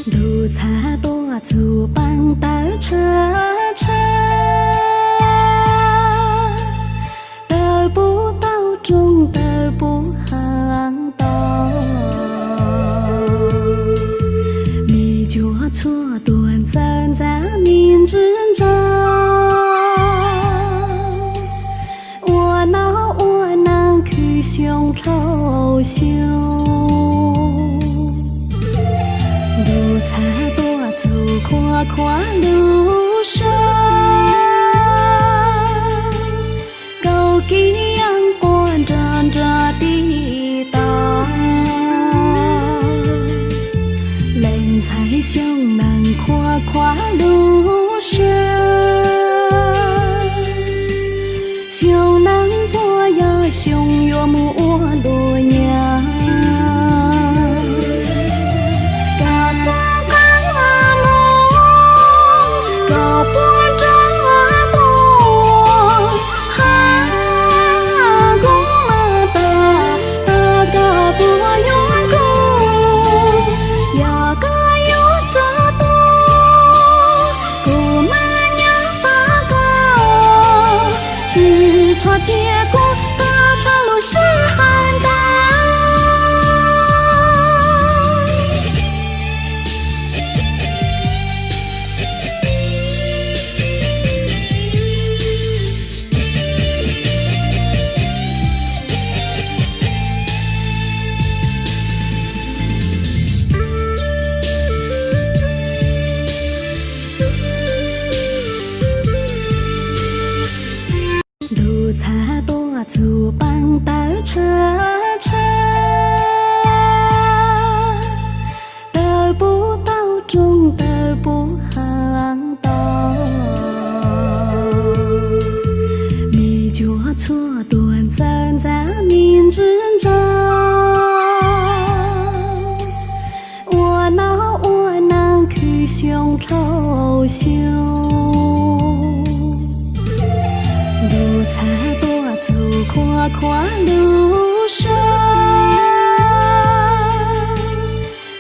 路差多处帮到车车，得不到中得不行道，你脚错断站在明之中，我能去胸口胸。路差多走跨跨路上，高低阳光照着地道，人才胸能跨跨路上，胸能过呀胸有木路娘。错结果，大长路是寒冬。路差多处帮到车车，得不到中得不行道，你脚错断站在明之中，我能去胸口胸。路差多走跨跨路上，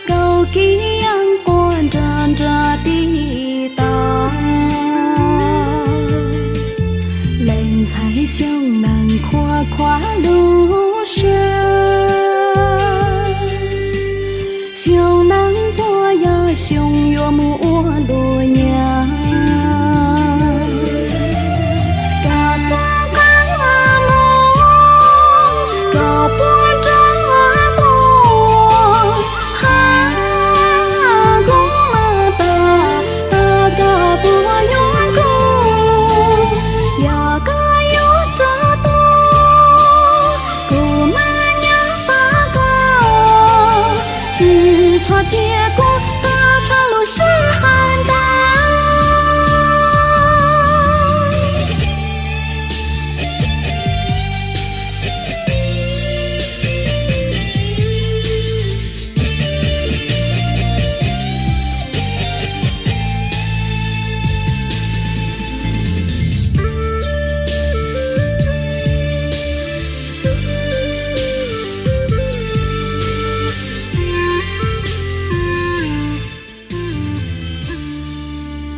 高低阳光照着地道，人才胸能跨跨路上，胸能过呀胸有木路娘。错结果。